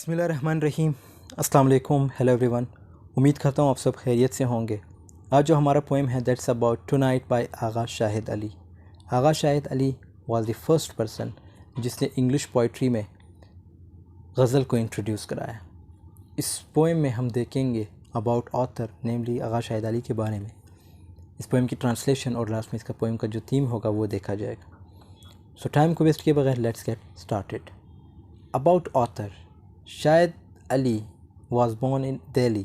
बिस्मिल्लाहिर्रहमानिर्रहीम। अस्सलाम वालेकुम। Hello everyone. उम्मीद करता हूँ आप सब खैरियत से होंगे। आज जो हमारा पोएम है that's about tonight by Agha Shahid Ali. Agha Shahid Ali was the first person जिसने इंग्लिश पोइट्री में गज़ल को इंट्रोड्यूस कराया। इस पोएम में हम देखेंगे अबाउट ऑथर नेमली आगा शाहिद अली के बारे में। इस पोएम की ट्रांसलेशन और लास्ट में इसका पोएम का जो थीम होगा वो देखा जाएगा। सो टाइम को वेस्ट किए बगैर let's get started. About author Shahid Ali was born in Delhi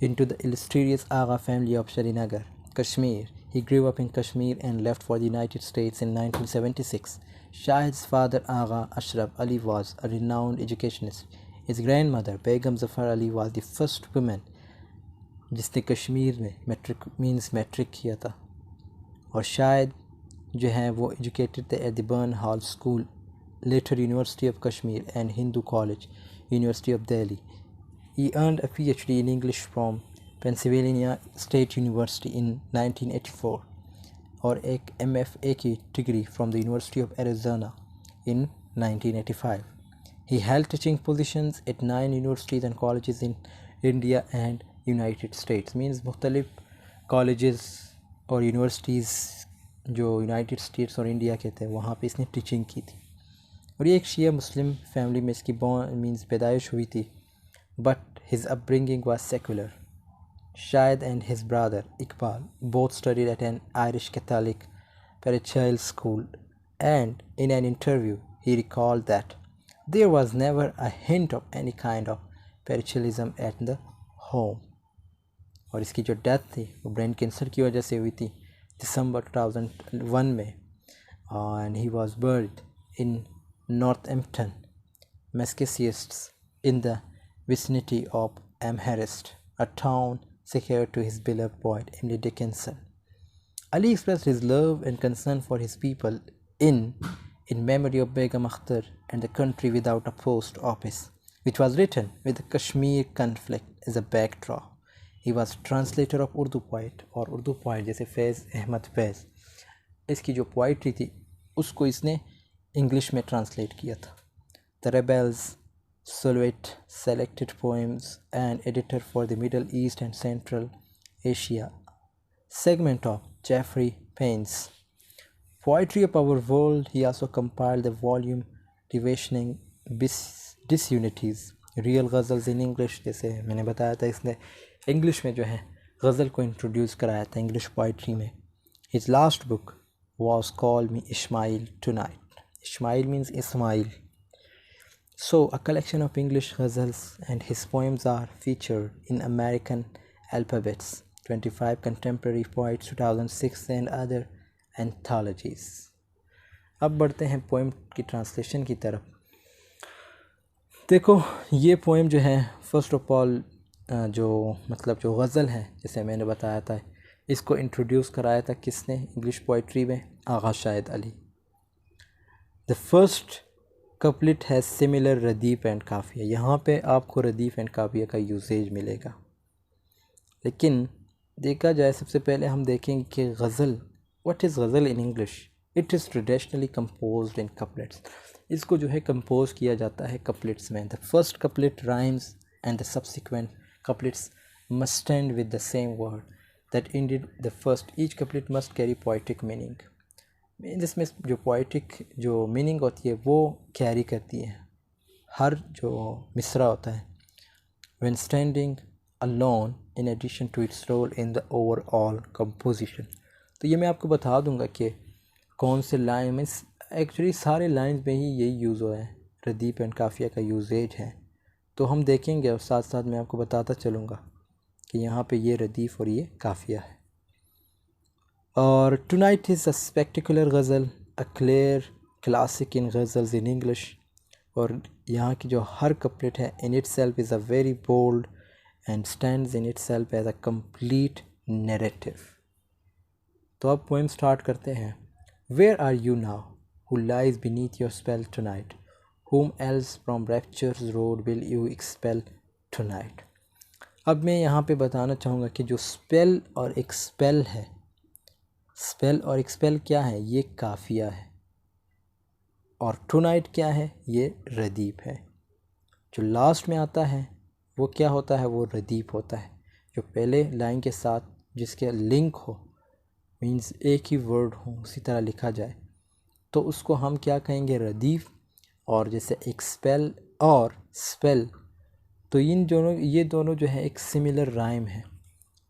into the illustrious Agha family of Srinagar, Kashmir. He grew up in Kashmir and left for the United States in 1976. Shahid's father Agha Ashraf Ali was a renowned educationist. His grandmother Begum Zafar Ali was the first woman जिसने कश्मीर में matric किया था। और शाहिद जो हैं वो educated थे at the burn hall school, later University of Kashmir and Hindu College, University of Delhi. He earned a PhD in English from Pennsylvania State University in 1984 और एक MFA की degree from the University of Arizona in 1985. He held teaching positions at 9 universities and colleges in India and United States. Means मुख्तलिफ colleges और universities जो United States और India के थे वहाँ पे इसने टीचिंग की थी। और ये एक शिया मुस्लिम फैमिली में इसकी पैदाइश हुई थी, but his upbringing was secular. Shahid and his brother Iqbal both studied at N Irish Catholic parochial school, and in an interview he recalled that there was never a hint of any kind of parochialism at the home. और इसकी जो death थी वो brain cancer की वजह से हुई थी दिसंबर 2001 में, and he was bird in Northampton, Massachusetts, in the vicinity of Amherst, a town secured to his beloved poet Emily Dickinson. Ali expressed his love and concern for his people in memory of Begum Akhtar and the country without a post office, which was written with the Kashmir conflict as a backdrop. He was translator of Urdu poet, और Urdu poet जैसे फैज़ अहमद फैज़, इसकी जो poetry थी उसको इसने English में translate किया था। The rebels silhouette selected poems and editor for the middle east and central Asia segment of Jeffrey Payne's Poetry of Our World. He also compiled the volume Divisioning Disunities, Real Ghazals in English. जैसे मैंने बताया था इसने English में जो है गज़ल को introduce कराया था इंग्लिश पोइट्री में। His last book was called Me Ishmael Tonight. Ishmael means Ismail. So a collection of English ghazals and his poems are featured in American Alphabets, 25 Contemporary Poets 2006 and other anthologies. अब बढ़ते हैं poem की translation की तरफ। देखो ये poem जो है फर्स्ट ऑफ ऑल जो गज़ल है जैसे मैंने बताया था, इसको इंट्रोड्यूस कराया था किसने इंग्लिश पोइट्री में? Agha Shahid Ali. The first couplet has similar radif and qafiya. यहाँ पे आपको रदीफ़ एंड काफ़िया का यूसेज मिलेगा, लेकिन देखा जाए सबसे पहले हम देखेंगे कि गज़ल, what is ghazal in English? It is traditionally composed in couplets. इसको जो है कंपोज किया जाता है कपलेट्स में। The first couplet rhymes and the subsequent couplets must end with the same word that ended the first. Each couplet must carry poetic meaning. जिसमें जो poetic जो मीनिंग होती है वो कैरी करती है हर जो मिसरा होता है। When standing alone in addition to its role in the overall composition. तो ये मैं आपको बता दूंगा कि कौन से लाइन में, एक्चुअली सारे लाइंस में ही यही यूज़ हुआ है, रदीफ़ एंड काफ़िया का यूजेज है। तो हम देखेंगे और साथ साथ मैं आपको बताता चलूँगा कि यहाँ पे ये रदीफ़ और ये काफ़िया है। और tonight is a spectacular ghazal, a clear classic in ghazals in English. और यहाँ की जो हर कपलेट है in itself is a very bold and stands in itself as a complete narrative. तो अब पोएम स्टार्ट करते हैं। Where are you now who lies beneath your spell tonight, whom else from rapture's road will you expel tonight। अब मैं यहाँ पे बताना चाहूँगा कि जो स्पेल और एक्सपेल है, स्पेल और एक्सपेल क्या है? ये काफ़िया है। और टुनाइट क्या है? ये रदीफ़ है। जो लास्ट में आता है वो क्या होता है, वो रदीफ होता है। जो पहले लाइन के साथ जिसके लिंक हो, मींस एक ही वर्ड हो उसी तरह लिखा जाए, तो उसको हम क्या कहेंगे, रदीफ। और जैसे एक्सपेल और स्पेल, तो ये दोनों जो है एक सिमिलर राइम है,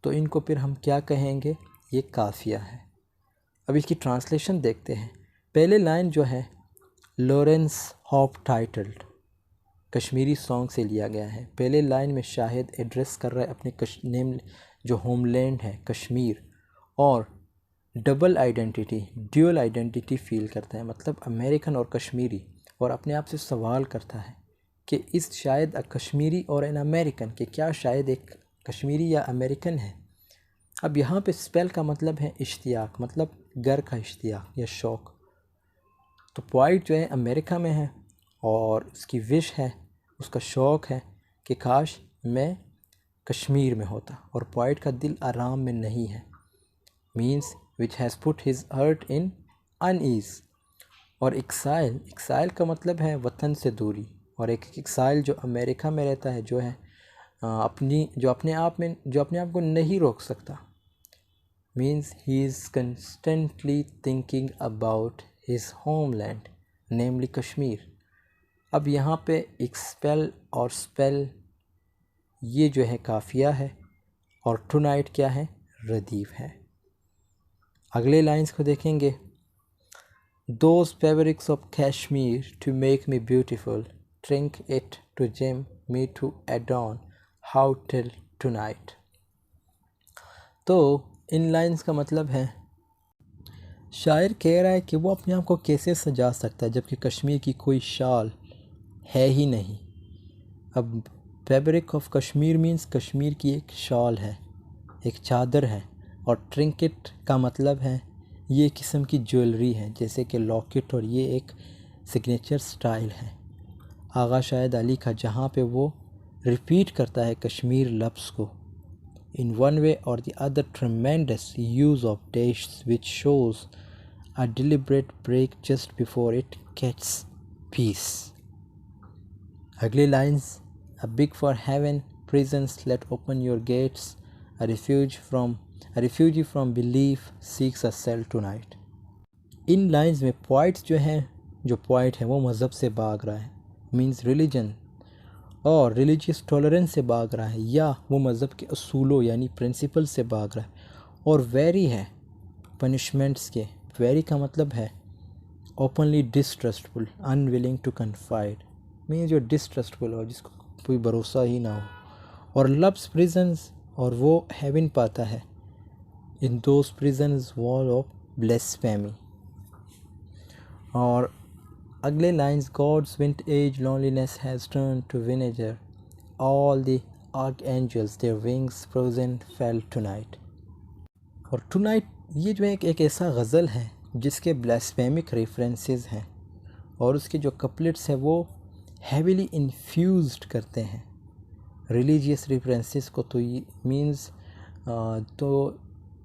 तो इनको फिर हम क्या कहेंगे, ये काफिया है। अब इसकी ट्रांसलेशन देखते हैं। पहले लाइन जो है Lawrence hop titled Kashmiri song से लिया गया है। पहले लाइन में शाहिद एड्रेस कर रहा है अपने नेम जो होमलैंड है कश्मीर, और double identity, dual identity feel करता है, मतलब अमेरिकन और कश्मीरी, और अपने आप से सवाल करता है कि इस शायद कश्मीरी और एन अमेरिकन, कि क्या शायद एक कश्मीरी या अमेरिकन है। अब यहाँ पे स्पेल का मतलब है इश्तियाक, मतलब घर का इश्तियाक या शौक़। तो पोइट जो है अमेरिका में है और उसकी विश है, उसका शौक़ है कि काश मैं कश्मीर में होता, और पोइट का दिल आराम में नहीं है, means which has put his heart in unease. और एक्साइल का मतलब है वतन से दूरी, और एक एक्साइल जो अमेरिका में रहता है, जो है अपने आप को नहीं रोक सकता, means he is constantly thinking about his homeland, namely Kashmir. अब यहाँ पे एक्सपेल और स्पेल ये जो है काफिया है, और टुनाइट क्या है, रदीफ है। अगले लाइंस को देखेंगे। Those fabrics of Kashmir to make me beautiful, drink it to gem me to adorn, how till tonight। तो इन लाइंस का मतलब है, शायर कह रहा है कि वो अपने आप को कैसे सजा सकता है जबकि कश्मीर की कोई शाल है ही नहीं। अब fabric of Kashmir means Kashmir की एक शाल है, एक चादर है, और ट्रिंकेट का मतलब है ये किस्म की ज्वेलरी है, जैसे कि लॉकेट, और ये एक सिग्नेचर स्टाइल है आगा शाहिद अली का, जहाँ पे वो रिपीट करता है कश्मीर लफ्ज़ को इन वन वे और the other tremendous use of dash which shows a deliberate break just before it gets peace. अगली lines, a big for heaven prisons let open your gates, a refugee from belief seeks a cell tonight। इन lines में poets जो poet है वो मज़हब से भाग रहा है, मींस रिलीजन और रिलीजियस टॉलरेंस से भाग रहा है, या वो मज़हब के असूलों यानी प्रिंसिपल से भाग रहा है, और वेरी है पनिशमेंट्स के। वेरी का मतलब है openly distrustful, unwilling to confide, means जो डिसट्रस्टफुल हो, जिसको कोई भरोसा ही ना हो, और लव्स प्रिजन्स, और वो हेवन पाता है in those prisons wall of blasphemy. और अगले lines, God's vintage loneliness has turn to vinegar, all the archangels their wings frozen fell tonight. और टुनाइट ये जो एक ऐसा गज़ल है जिसके ब्लेस्फेमिक रेफरेंसेस हैं, और उसके जो कपलेट्स हैं वो हेविली इन्फ्यूज्ड करते हैं रिलीजियस रेफरेंसेस को। तो ये मीन्स तो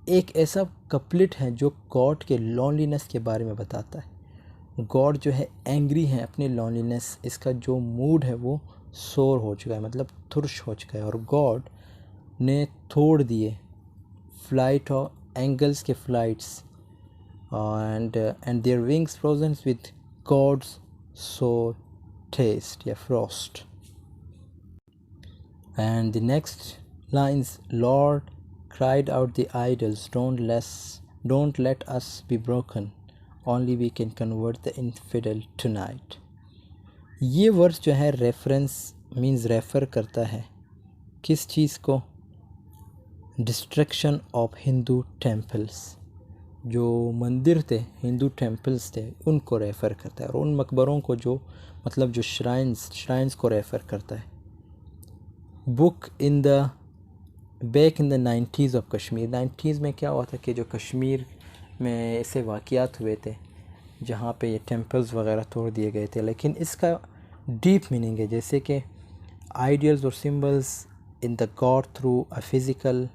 एक ऐसा कपलेट है जो गॉड के लॉनलीनेस के बारे में बताता है। गॉड जो है एंग्री है अपने लॉनलीनेस, इसका जो मूड है वो सोर हो चुका है, मतलब तुर्श हो चुका है, और गॉड ने तोड़ दिए फ्लाइट और एंगल्स के flights, and their wings frozen with God's sore test या frost. And the next lines, Lord cried out the idols, don't let us be broken, only we can convert the infidel tonight। ये verse जो है reference means refer करता है किस चीज़ को, destruction of Hindu temples, जो मंदिर थे हिंदू टेम्पल्स थे उनको रेफ़र करता है, और उन मकबरों को जो मतलब जो श्राइन्स को रेफ़र करता है। Book in the back in the 90s of Kashmir. 90s में क्या हुआ था कि जो कश्मीर में ऐसे वाक़यात हुए थे जहाँ पे ये टेम्पल्स वगैरह तोड़ दिए गए थे, लेकिन इसका डीप मीनिंग है, जैसे कि आइडियल्स और symbols in the God through a physical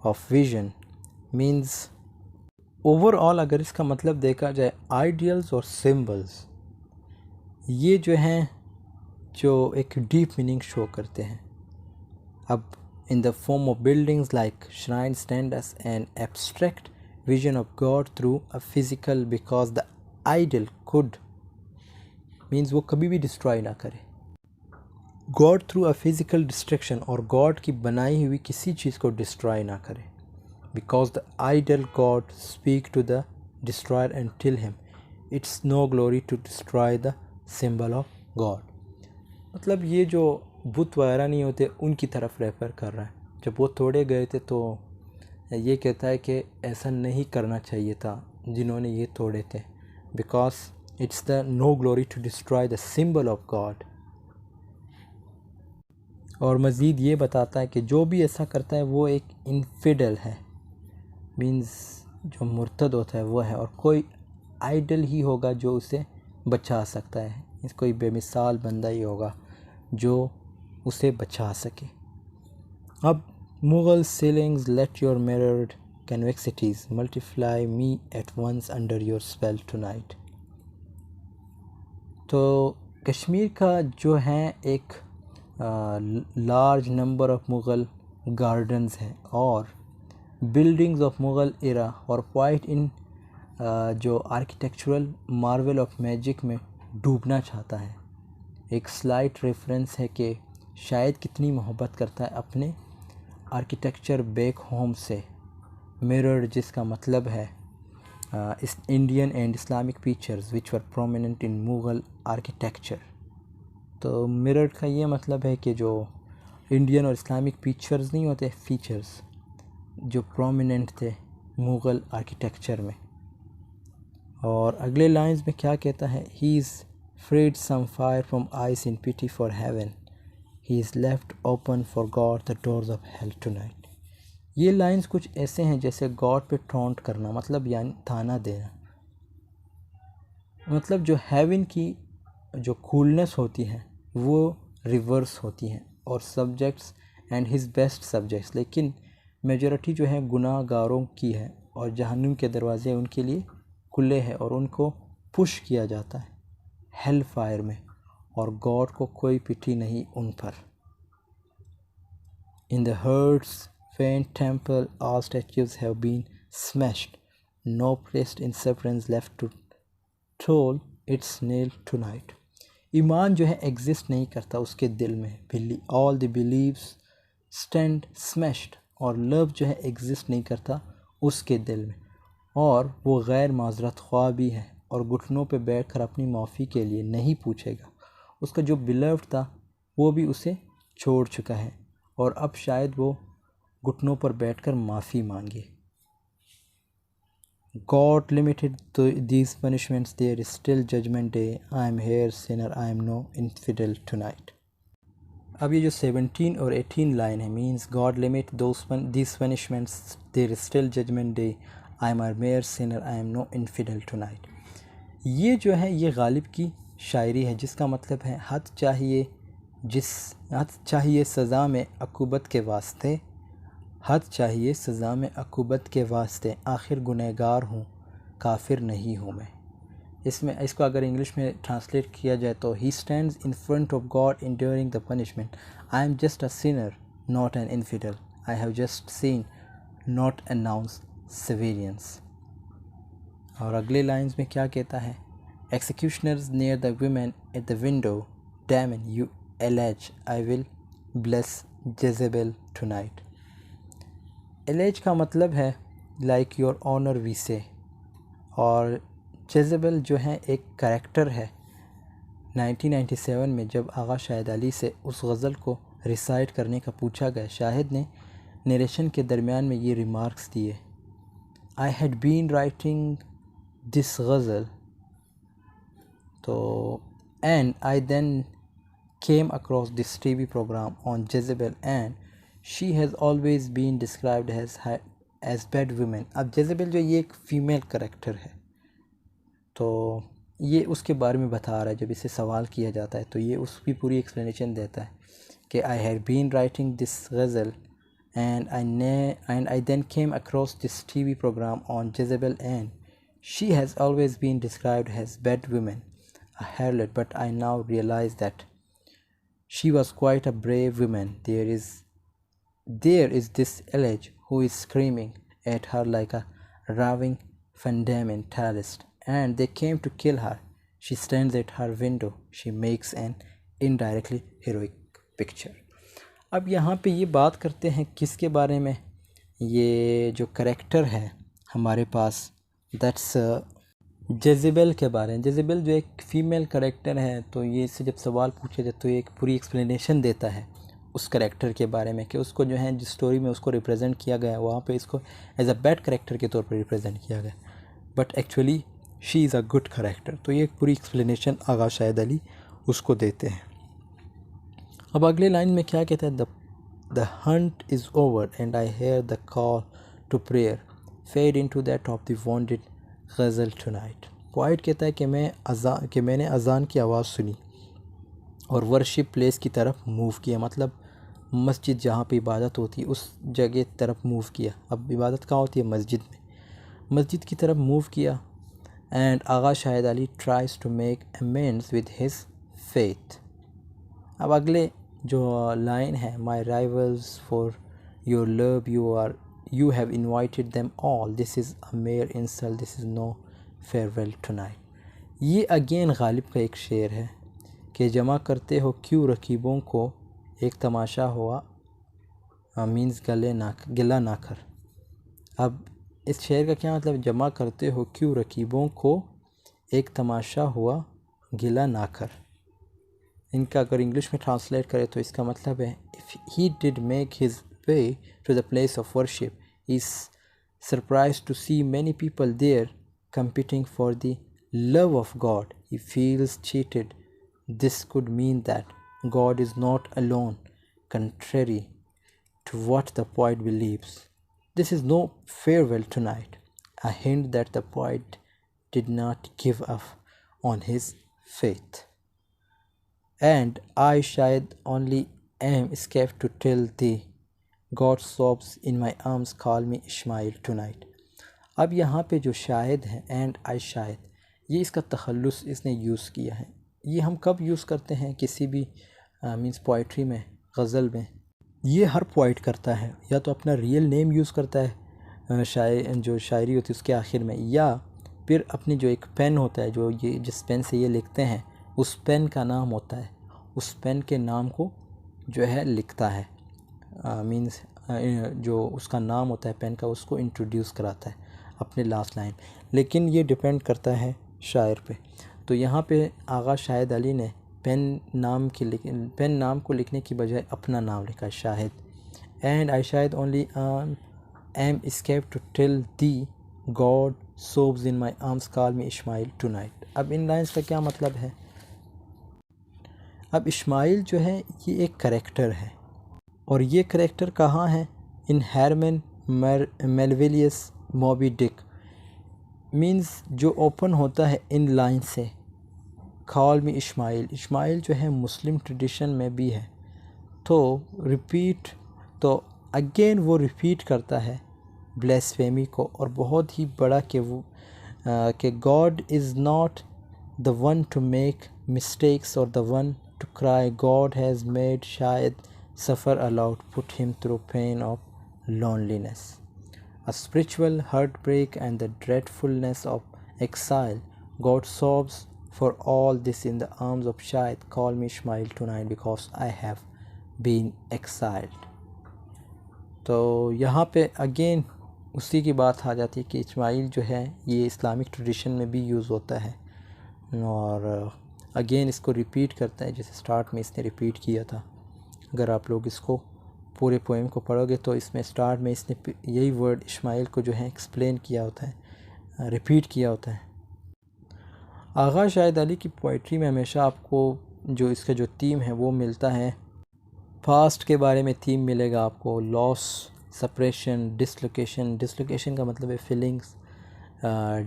of vision, means overall अगर इसका मतलब देखा जाए आइडियल्स और सिंबल्स ये जो हैं जो एक डीप मीनिंग शो करते हैं। अब in the form of buildings like shrines stand as an abstract vision of God through a physical, because the idol could means वो कभी भी डिस्ट्रॉय ना करे। God through a physical destruction, और God की बनाई हुई किसी चीज़ को डिस्ट्रॉय ना करे। Because the idol God speak to the destroyer and tell him it's no glory to destroy the symbol of God. मतलब ये जो बुत वगैरह नहीं होते उनकी तरफ रेफर कर रहा है। जब वो तोड़े गए थे तो ये कहता है कि ऐसा नहीं करना चाहिए था जिन्होंने ये तोड़े थे, because it's the no glory to destroy the symbol of God. और मज़ीद ये बताता है कि जो भी ऐसा करता है वो एक इनफिडल है, मीन्स जो मुर्तद होता है वो है, और कोई आइडल ही होगा जो उसे बचा सकता है। इस कोई बेमिसाल बंदा ही होगा जो उसे बचा सके। अब Mughal ceilings let your mirrored convexities multiply me at once under your spell tonight. तो कश्मीर का जो है एक large number of Mughal gardens हैं और बिल्डिंग्स ऑफ मुग़ल एरा, और वाइट इन जो आर्किटेक्चरल मार्वल ऑफ मैजिक में डूबना चाहता है। एक स्लाइट रेफरेंस है कि शायद कितनी मोहब्बत करता है अपने आर्किटेक्चर बैक होम से। मिरर जिसका मतलब है इस Indian and Islamic features which were prominent in Mughal architecture. तो मिरर का ये मतलब है कि जो इंडियन और इस्लामिक फीचर्स नहीं होते, फीचर्स जो प्रोमिनेंट थे मुग़ल आर्किटेक्चर में। और अगले लाइंस में क्या कहता है, he is freed some fire from ice in pity for heaven, he is left open for God the doors of hell tonight. ये लाइंस कुछ ऐसे हैं जैसे गॉड पे टॉन्ट करना, मतलब यानी ताना देना। मतलब जो हेवन की जो कूलनेस होती है वो रिवर्स होती हैं और subjects and his best subjects, लेकिन मेजॉरिटी जो है गुनाहगारों की है और जहन्नुम के दरवाजे उनके लिए खुले हैं और उनको पुश किया जाता है हेल फायर में, और गॉड को कोई पिटी नहीं उन पर। In the heart's faint temple all statues have been smashed, no priest in sufferance left to toll its knell tonight। ईमान जो है एग्जिस्ट नहीं करता उसके दिल में, all the believes stand smashed, और लव जो है एग्जिस्ट नहीं करता उसके दिल में, और वो गैर माजरत ख्वाह भी है और घुटनों पे बैठकर अपनी माफ़ी के लिए नहीं पूछेगा। उसका जो बिलव्ड था वो भी उसे छोड़ चुका है और अब शायद वो घुटनों पर बैठकर माफ़ी मांगे। God limited these punishments, there is still judgment day, I am here sinner, I am no infidel tonight। अब ये जो 17 और 18 लाइन है, means God limit these punishments, there is still judgment day, I am a mere sinner, I am no infidel tonight। ये जो है ये गालिब की शायरी है जिसका मतलब है हद चाहिए सज़ा में अक़ूबत के वास्ते, हद चाहिए सज़ा में अक़ूबत के वास्ते, आखिर गुनहगार हूँ काफिर नहीं हूँ मैं। इसको अगर इंग्लिश में ट्रांसलेट किया जाए तो he stands in front of God enduring the punishment, I am just a sinner not an infidel, I have just seen not announce severance. और अगले लाइंस में क्या कहता है, executioners near the women at the window, damn you Elijah I will bless Jezebel tonight. Elijah का मतलब है like your honour we से, और जेजेबल जो है एक करेक्टर है। 1997 में जब आगा शाहिद अली से उस गज़ल को रिसाइट करने का पूछा गया, शाहिद ने नरेशन के दरमियान में ये रिमार्क्स दिए, I had been writing this ghazal तो and I then came across this TV programme on Jezebel and she has always been described as bad women. अब जेजेबल जो ये एक फ़ीमेल करेक्टर है, तो ये उसके बारे में बता रहा है। जब इसे सवाल किया जाता है तो ये उसकी पूरी एक्सप्लेनेशन देता है कि I have been writing this ghazal and I then came across this TV programme on Jezebel and she has always been described as bad women, a harlot, but I now realize that She was quite a brave woman. There is this elege who is screaming at her like a raving fundamentalist, and they came to kill her. She stands at her window. She makes an indirectly heroic picture. अब यहाँ पे ये बात करते हैं किसके बारे में, ये जो करेक्टर है हमारे पास, दैट्स जेज़ेबेल के बारे में। जेज़ेबेल जो एक फ़ीमेल करेक्टर है, तो ये इससे जब सवाल पूछे जाए तो ये एक पूरी एक्सप्लेनेशन देता है उस करेक्टर के बारे में कि उसको जो है जिस स्टोरी में उसको रिप्रेजेंट किया गया है वहाँ पे इसको एज अ बैड करेक्टर के तौर पर रिप्रेजेंट किया गया, but actually she is a good character. तो ये एक पूरी एक्सप्लेनेशन आगा शाहिद अली उसको देते हैं। अब अगले लाइन में क्या कहता है, the hunt is over and I hear the call to prayer fade into that of the wanted ghazal tonight. Poet कहता है कि मैंने अज़ान की आवाज़ सुनी और वर्शिप प्लेस की तरफ मूव किया, मतलब मस्जिद जहाँ पे इबादत होती है उस जगह तरफ मूव किया। अब इबादत कहाँ होती है, मस्जिद में, मस्जिद की तरफ मूव किया। And Agha Shahid Ali tries to make amends with his faith. अब अगले जो लाइन है, my rivals for your love you have invited them all, this is a mere insult, this is no farewell tonight. ये अगेन गालिब का एक शेर है कि जमा करते हो क्यों रकीबों को एक तमाशा हुआ, मीन्स गिला ना कर। अब इस शेर का क्या मतलब, जमा करते हो क्यों रकीबों को एक तमाशा हुआ गिला ना कर। इनका अगर इंग्लिश में ट्रांसलेट करें तो इसका मतलब है, if he did make his way to the place of worship, he is surprised to see many people there competing for the love of God. He feels cheated. This could mean that God is not alone, contrary to what the poet believes. This is no farewell tonight, a hint that the poet did not give up on his faith. And I shayad only am escaped to tell thee, God sobs in my arms, call me Ishmael tonight. अब यहाँ पे जो शायद है, and I शायद, ये इसका तखल्लुस इसने यूज़ किया है। ये हम कब यूज़ करते हैं, किसी भी मींस पोइट्री में, गज़ल में। ये हर पोइट करता है, या तो अपना रियल नेम यूज़ करता है जो शायरी होती है उसके आखिर में, या फिर अपनी जो एक पेन होता है, जो ये जिस पेन से ये लिखते हैं उस पेन का नाम होता है, उस पेन के नाम को जो है लिखता है, मींस जो उसका नाम होता है पेन का, उसको इंट्रोड्यूस कराता है अपने लास्ट लाइन। लेकिन ये डिपेंड करता है शायर पे। तो यहाँ पे आगा शाहिद अली ने पेन नाम को लिखने की बजाय अपना नाम लिखा, Shahid. And I Shahid only am escaped to tell thee, God sobs in my arms, call me Ishmael tonight. अब इन लाइन्स का क्या मतलब है, अब इस्माइल जो है ये एक करेक्टर है, और ये करेक्टर कहाँ है, इन हैरमन मेलविलियस मॉबी डिक, मीन्स जो ओपन होता है इन लाइन से, कॉल मी इस्माइल। इस्माइल जो है मुस्लिम ट्रेडिशन में भी है, तो रिपीट, तो अगेन वो रिपीट करता है ब्लेसफेमी को, और बहुत ही बड़ा कि God is not the one to make mistakes और the one to cry, God has made Shahid suffer aloud, put him through pain of loneliness, a spiritual heartbreak and the dreadfulness of exile. God sobs for all this in the arms of Shahid, call me Ishmael tonight because I have been exiled. तो यहाँ पे again उसी की बात आ जाती है कि इस्माइल जो है ये इस्लामिक ट्रेडिशन में भी यूज़ होता है, और अगेन इसको रिपीट करता है जैसे स्टार्ट में इसने रिपीट किया था। अगर आप लोग इसको पूरे पोएम को पढ़ोगे तो इसमें स्टार्ट में इसने यही वर्ड इस्माइल को जो है एक्सप्लेन किया होता है, रिपीट किया होता है। आगा शाहिद अली की पोइट्री में हमेशा आपको जो इसका जो थीम है वो मिलता है, पास्ट के बारे में थीम मिलेगा आपको, लॉस, सेपरेशन, डिसलोकेशन का मतलब है feelings,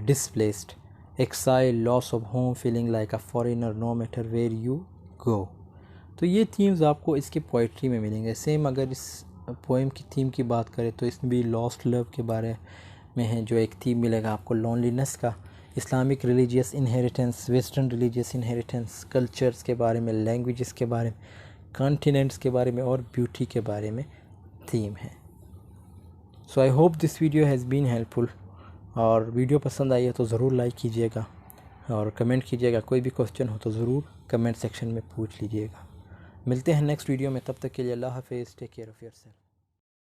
displaced, exile, loss of home, feeling like a foreigner no matter where you go. तो ये थीम्स आपको इसकी पोइट्री में मिलेंगे। सेम अगर इस पोएम की थीम की बात करें तो इसमें भी लॉस्ट लव के बारे में है, जो एक थीम मिलेगा आपको लोनलीनेस का, Islamic religious inheritance, western religious inheritance, cultures के बारे में, लैंग्वेजेस के बारे में, कॉन्टिनेंट्स के बारे में और ब्यूटी के बारे में थीम है। So I hope this video has been helpful. और वीडियो पसंद आई है तो ज़रूर लाइक कीजिएगा और कमेंट कीजिएगा। कोई भी क्वेश्चन हो तो ज़रूर कमेंट सेक्शन में पूछ लीजिएगा। मिलते हैं नेक्स्ट वीडियो में, तब तक के लिए अल्लाह हाफ़िज़। Take care of yourself.